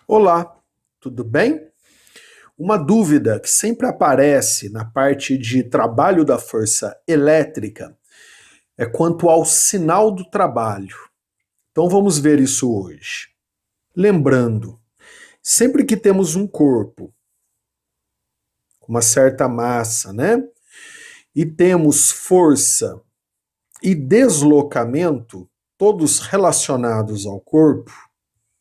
Olá, tudo bem? Uma dúvida que sempre aparece na parte de trabalho da força elétrica é quanto ao sinal do trabalho. Então vamos ver isso hoje. Lembrando, sempre que temos um corpo com uma certa massa, né? E temos força e deslocamento, todos relacionados ao corpo,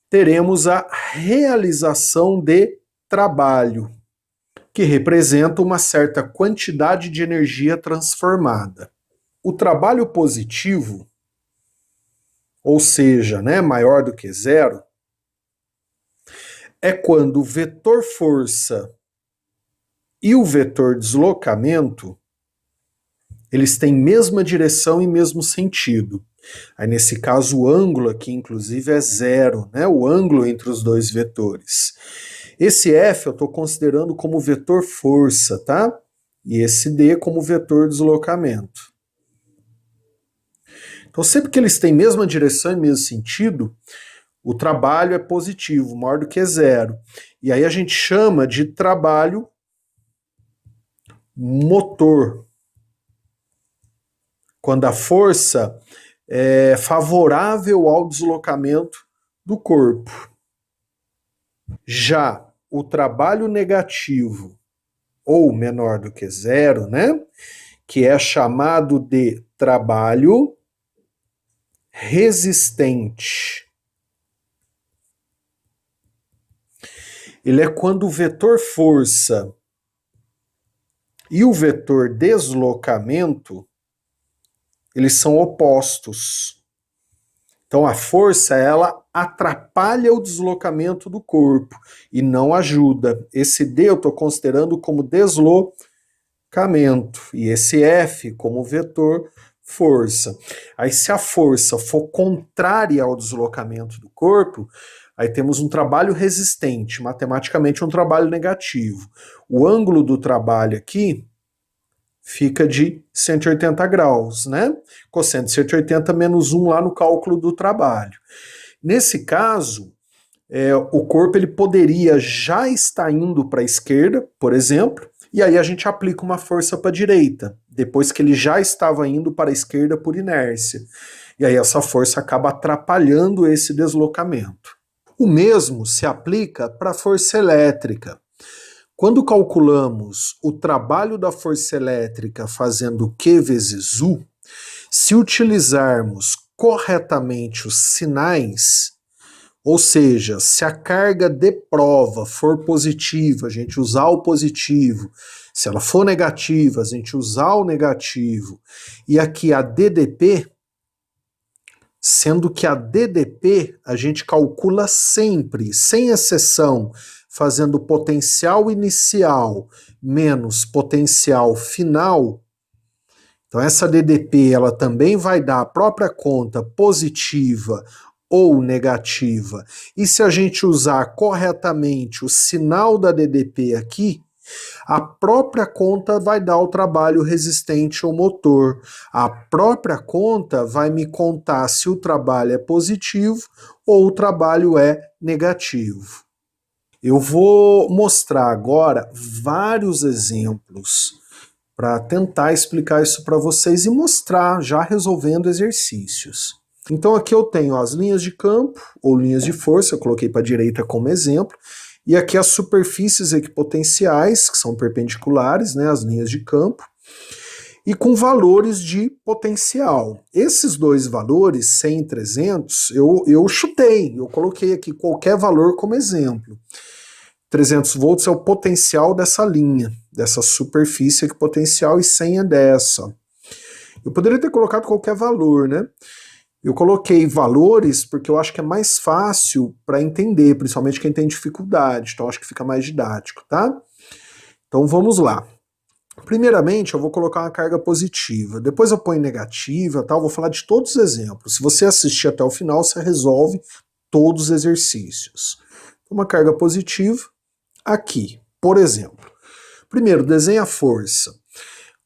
teremos a realização de trabalho, que representa uma certa quantidade de energia transformada. O trabalho positivo, ou seja, né, maior do que zero, é quando o vetor força e o vetor deslocamento eles têm mesma direção e mesmo sentido. Aí nesse caso o ângulo aqui inclusive é zero, né, o ângulo entre os dois vetores. Esse F eu estou considerando como vetor força, tá? E esse D como vetor deslocamento. Então, sempre que eles têm mesma direção e mesmo sentido, o trabalho é positivo, maior do que zero. E aí a gente chama de trabalho motor, quando a força é favorável ao deslocamento do corpo. Já o trabalho negativo, ou menor do que zero, né? Que é chamado de trabalho resistente. Ele é quando o vetor força e o vetor deslocamento, eles são opostos. Então a força, ela atrapalha o deslocamento do corpo e não ajuda. Esse D eu estou considerando como deslocamento e esse F como vetor força. Aí se a força for contrária ao deslocamento do corpo, aí temos um trabalho resistente, matematicamente um trabalho negativo. O ângulo do trabalho aqui fica de 180 graus, né? Cosseno de 180 menos 1 lá no cálculo do trabalho. Nesse caso, o corpo ele poderia já estar indo para a esquerda, por exemplo, e aí a gente aplica uma força para a direita, depois que ele já estava indo para a esquerda por inércia. E aí essa força acaba atrapalhando esse deslocamento. O mesmo se aplica para a força elétrica. Quando calculamos o trabalho da força elétrica fazendo Q vezes U, se utilizarmos corretamente os sinais, ou seja, se a carga de prova for positiva, a gente usar o positivo, se ela for negativa, a gente usar o negativo, e aqui a DDP, sendo que a DDP a gente calcula sempre, sem exceção, fazendo potencial inicial menos potencial final. Então essa DDP ela também vai dar a própria conta positiva ou negativa. E se a gente usar corretamente o sinal da DDP aqui, a própria conta vai dar o trabalho resistente ao motor. A própria conta vai me contar se o trabalho é positivo ou o trabalho é negativo. Eu vou mostrar agora vários exemplos para tentar explicar isso para vocês e mostrar já resolvendo exercícios. Então aqui eu tenho as linhas de campo ou linhas de força, eu coloquei para a direita como exemplo, e aqui as superfícies equipotenciais, que são perpendiculares, né, as linhas de campo, e com valores de potencial. Esses dois valores, 100 e 300, eu chutei, eu coloquei aqui qualquer valor como exemplo. 300 volts é o potencial dessa linha, dessa superfície equipotencial, e 100 é dessa. Eu poderia ter colocado qualquer valor, né? Eu coloquei valores porque eu acho que é mais fácil para entender, principalmente quem tem dificuldade, então acho que fica mais didático, tá? Então vamos lá. Primeiramente eu vou colocar uma carga positiva, depois eu ponho negativa, tal, vou falar de todos os exemplos. Se você assistir até o final, você resolve todos os exercícios. Uma carga positiva, aqui, por exemplo. Primeiro, desenha a força.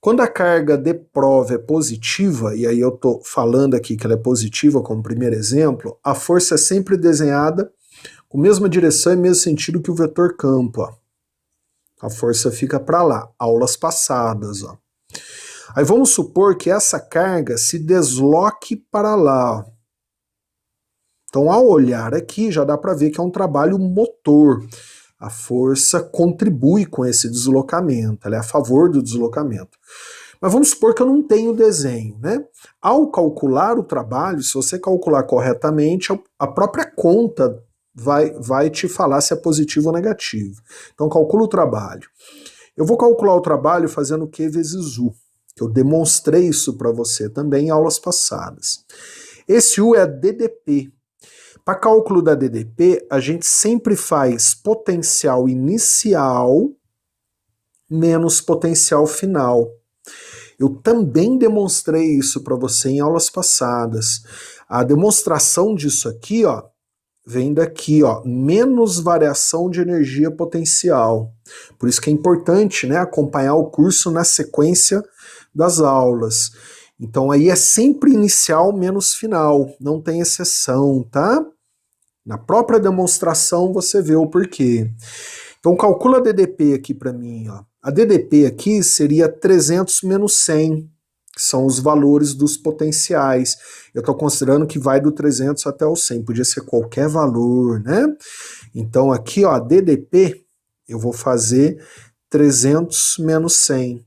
Quando a carga de prova é positiva, e aí eu estou falando aqui que ela é positiva como primeiro exemplo, a força é sempre desenhada com mesma direção e mesmo sentido que o vetor campo, ó. A força fica para lá, aulas passadas, ó. Aí vamos supor que essa carga se desloque para lá, ó. Então, ao olhar aqui, já dá para ver que é um trabalho motor. A força contribui com esse deslocamento, ela é a favor do deslocamento. Mas vamos supor que eu não tenho desenho, né? Ao calcular o trabalho, se você calcular corretamente, a própria conta vai te falar se é positivo ou negativo. Então, calcula o trabalho. Eu vou calcular o trabalho fazendo Q vezes U, que eu demonstrei isso para você também em aulas passadas. Esse U é a DDP. Para cálculo da DDP, a gente sempre faz potencial inicial menos potencial final. Eu também demonstrei isso para você em aulas passadas. A demonstração disso aqui, ó, vem daqui, ó, menos variação de energia potencial. Por isso que é importante, né, acompanhar o curso na sequência das aulas. Então aí é sempre inicial menos final, não tem exceção, tá? Na própria demonstração você vê o porquê. Então calcula a DDP aqui para mim, ó. A DDP aqui seria 300 menos 100, que são os valores dos potenciais. Eu estou considerando que vai do 300 até o 100, podia ser qualquer valor, né? Então aqui, ó, a DDP, eu vou fazer 300 menos 100.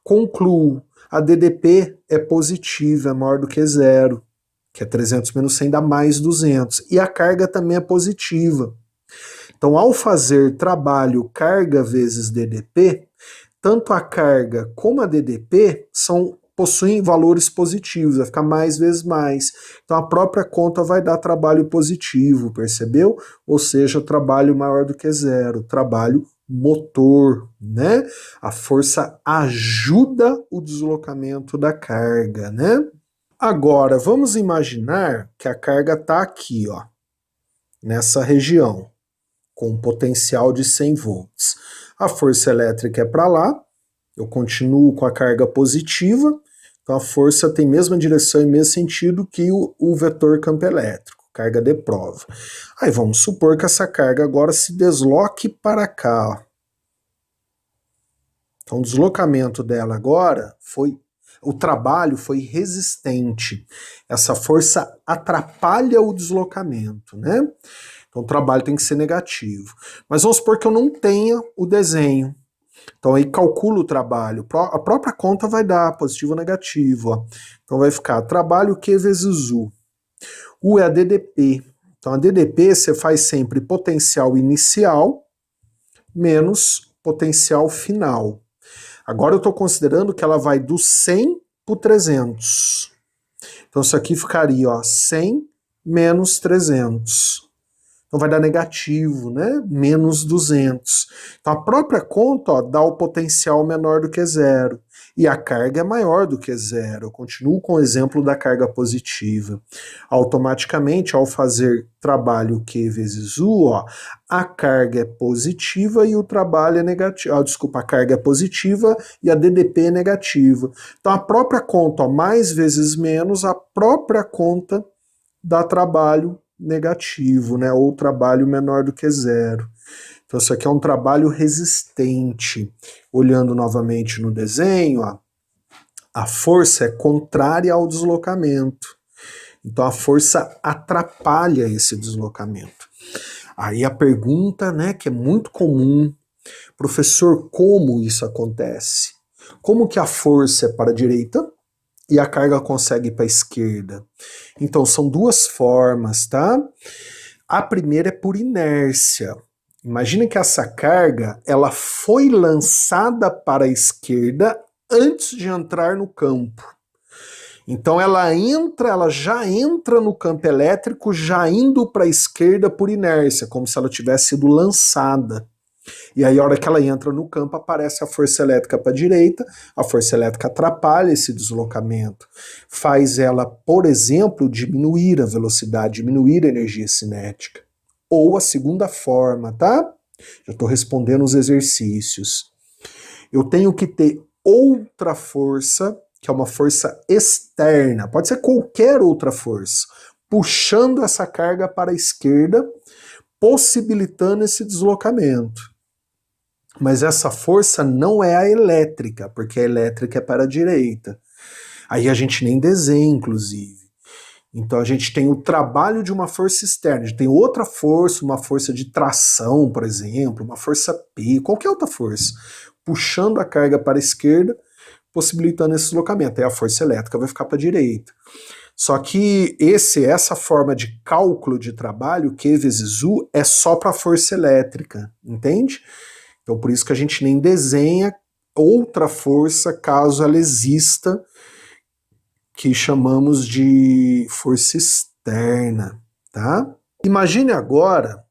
Concluo, a DDP é positiva, é maior do que zero, que é 300 menos 100 dá mais 200. E a carga também é positiva. Então, ao fazer trabalho carga vezes DDP, tanto a carga como a DDP possuem valores positivos, vai ficar mais vezes mais. Então, a própria conta vai dar trabalho positivo, percebeu? Ou seja, trabalho maior do que zero, trabalho motor, né? A força ajuda o deslocamento da carga, né? Agora, vamos imaginar que a carga está aqui, ó, nessa região, com um potencial de 100 volts. A força elétrica é para lá, eu continuo com a carga positiva, então a força tem mesma direção e mesmo sentido que o vetor campo elétrico, carga de prova. Aí vamos supor que essa carga agora se desloque para cá, ó. Então o deslocamento dela agora o trabalho foi resistente. Essa força atrapalha o deslocamento, né? Então o trabalho tem que ser negativo. Mas vamos supor que eu não tenha o desenho. Então aí calculo o trabalho. A própria conta vai dar positivo ou negativo. Ó. Então vai ficar trabalho Q vezes U. U é a DDP. Então a DDP você faz sempre potencial inicial menos potencial final. Agora eu estou considerando que ela vai do 100 para o 300. Então isso aqui ficaria, ó, 100 menos 300. Então vai dar negativo, né? Menos 200. Então a própria conta, ó, dá o potencial menor do que zero. E a carga é maior do que zero. Eu continuo com o exemplo da carga positiva. Automaticamente, ao fazer trabalho Q vezes U, ó, a carga é positiva e o trabalho é negativo. Desculpa, a carga é positiva e a DDP é negativa. Então a própria conta, ó, mais vezes menos, a própria conta dá trabalho negativo, né? Ou trabalho menor do que zero. Então isso aqui é um trabalho resistente. Olhando novamente no desenho, ó, a força é contrária ao deslocamento. Então a força atrapalha esse deslocamento. Aí a pergunta, né, que é muito comum, professor, como isso acontece? Como que a força é para a direita e a carga consegue ir para a esquerda? Então são duas formas, tá? A primeira é por inércia. Imagina que essa carga, ela foi lançada para a esquerda antes de entrar no campo. Então ela já entra no campo elétrico, já indo para a esquerda por inércia, como se ela tivesse sido lançada. E aí, a hora que ela entra no campo, aparece a força elétrica para a direita, a força elétrica atrapalha esse deslocamento, faz ela, por exemplo, diminuir a velocidade, diminuir a energia cinética. Ou a segunda forma, tá? Já estou respondendo os exercícios. Eu tenho que ter outra força, que é uma força externa, pode ser qualquer outra força, puxando essa carga para a esquerda, possibilitando esse deslocamento. Mas essa força não é a elétrica, porque a elétrica é para a direita. Aí a gente nem desenha, inclusive. Então a gente tem o trabalho de uma força externa, a gente tem outra força, uma força de tração, por exemplo, uma força P, qualquer outra força, puxando a carga para a esquerda, possibilitando esse deslocamento. Aí a força elétrica vai ficar para a direita. Só que essa forma de cálculo de trabalho, Q vezes U, é só para a força elétrica, entende? Então por isso que a gente nem desenha outra força caso ela exista, que chamamos de força externa, tá? Imagine agora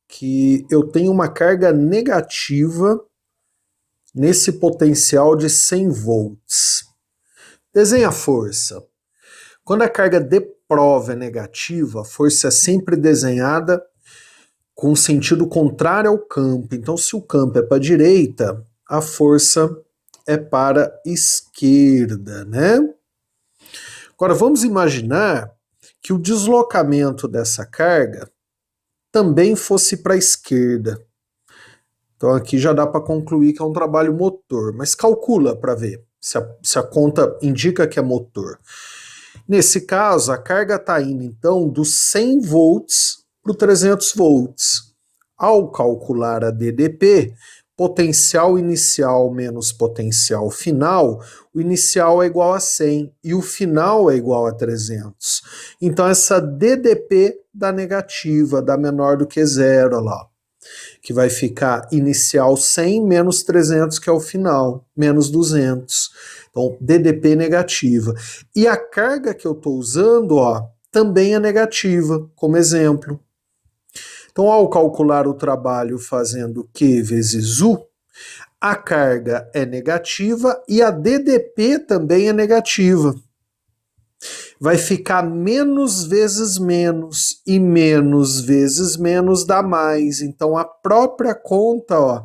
que eu tenho uma carga negativa nesse potencial de 100 volts. Desenha a força. Quando a carga de prova é negativa, a força é sempre desenhada com sentido contrário ao campo. Então, se o campo é para a direita, a força é para a esquerda, né? Agora, vamos imaginar que o deslocamento dessa carga também fosse para a esquerda. Então, aqui já dá para concluir que é um trabalho motor, mas calcula para ver se a conta indica que é motor. Nesse caso, a carga está indo, então, dos 100 volts para o 300 volts. Ao calcular a DDP, potencial inicial menos potencial final, o inicial é igual a 100 e o final é igual a 300. Então essa DDP dá negativa, dá menor do que zero, olha lá, que vai ficar inicial 100 menos 300, que é o final, menos 200. Então DDP negativa. E a carga que eu estou usando, ó, também é negativa, como exemplo. Então, ao calcular o trabalho fazendo Q vezes U, a carga é negativa e a DDP também é negativa. Vai ficar menos vezes menos, e menos vezes menos dá mais. Então, a própria conta, ó,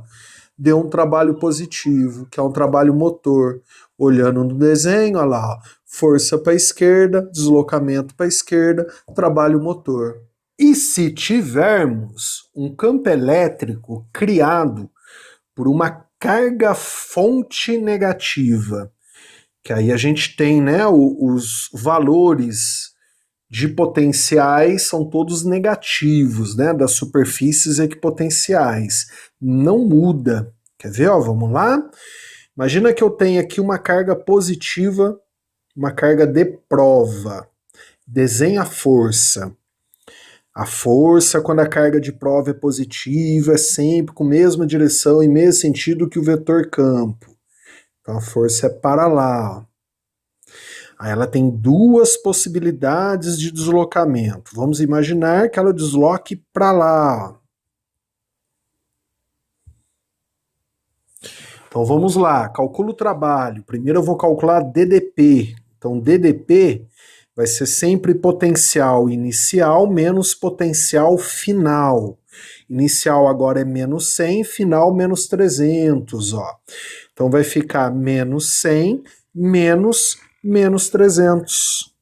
deu um trabalho positivo, que é um trabalho motor. Olhando no desenho, olha lá, ó, força para a esquerda, deslocamento para a esquerda, trabalho motor. E se tivermos um campo elétrico criado por uma carga fonte negativa, que aí a gente tem, né, os valores de potenciais são todos negativos, né, das superfícies equipotenciais, não muda. Quer ver? Ó, vamos lá? Imagina que eu tenho aqui uma carga positiva, uma carga de prova. Desenha a força. A força, quando a carga de prova é positiva, é sempre com a mesma direção e mesmo sentido que o vetor campo. Então a força é para lá. Ó. Aí ela tem duas possibilidades de deslocamento. Vamos imaginar que ela desloque para lá. Ó. Então vamos lá, calcula o trabalho. Primeiro eu vou calcular DDP. Então DDP vai ser sempre potencial inicial menos potencial final. Inicial agora é menos 100, final menos 300, ó. Então vai ficar menos 100 menos 300.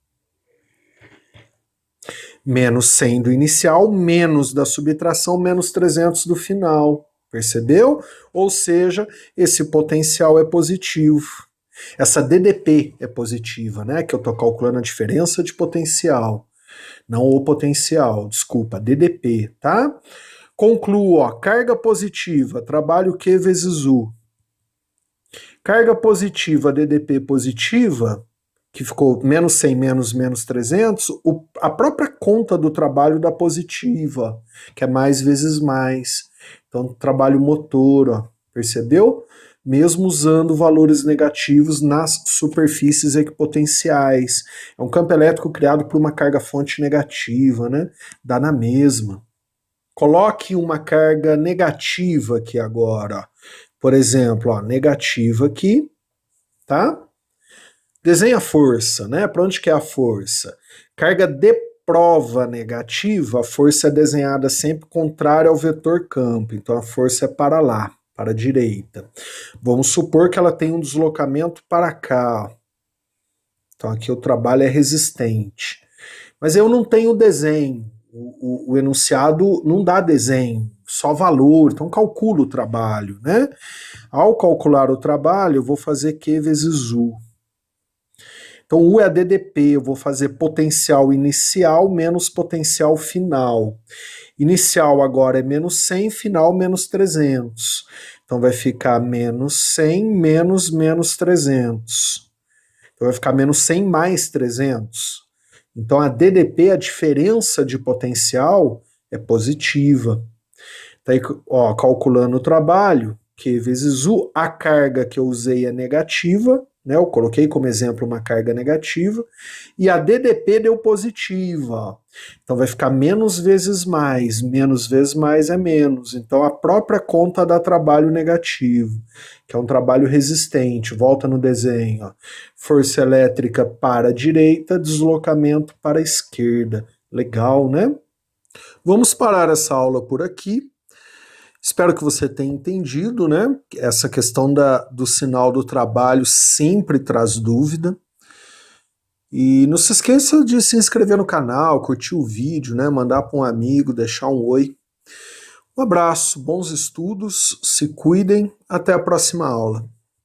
Menos 100 do inicial, menos da subtração, menos 300 do final. Percebeu? Ou seja, esse potencial é positivo. Essa DDP é positiva, né? Que eu estou calculando a diferença de potencial. Não o potencial, desculpa, DDP, tá? Concluo, ó, carga positiva, trabalho Q vezes U. Carga positiva, DDP positiva, que ficou menos 100 menos 300, a própria conta do trabalho dá positiva, que é mais vezes mais. Então, trabalho motor, ó, percebeu? Mesmo usando valores negativos nas superfícies equipotenciais. É um campo elétrico criado por uma carga-fonte negativa, né? Dá na mesma. Coloque uma carga negativa aqui agora. Ó. Por exemplo, ó, negativa aqui, tá? Desenha a força, né? Para onde que é a força? Carga de prova negativa, a força é desenhada sempre contrária ao vetor campo. Então a força é para lá, para a direita. Vamos supor que ela tem um deslocamento para cá. Então aqui o trabalho é resistente. Mas eu não tenho desenho. O enunciado não dá desenho, só valor, então calcula o trabalho, né? Ao calcular o trabalho, eu vou fazer Q vezes U. Então, U é a DDP, eu vou fazer potencial inicial menos potencial final. Inicial agora é menos 100, final menos 300. Então, vai ficar menos 100 menos menos 300. Então, vai ficar menos 100 mais 300. Então, a DDP, a diferença de potencial, é positiva. Daí, ó, calculando o trabalho, Q vezes U, a carga que eu usei é negativa, né? Eu coloquei como exemplo uma carga negativa, e a DDP deu positiva. Então vai ficar menos vezes mais é menos. Então a própria conta dá trabalho negativo, que é um trabalho resistente. Volta no desenho. Ó. Força elétrica para a direita, deslocamento para a esquerda. Legal, né? Vamos parar essa aula por aqui. Espero que você tenha entendido, né? Essa questão do sinal do trabalho sempre traz dúvida. E não se esqueça de se inscrever no canal, curtir o vídeo, né? Mandar para um amigo, deixar um oi. Um abraço, bons estudos, se cuidem, até a próxima aula.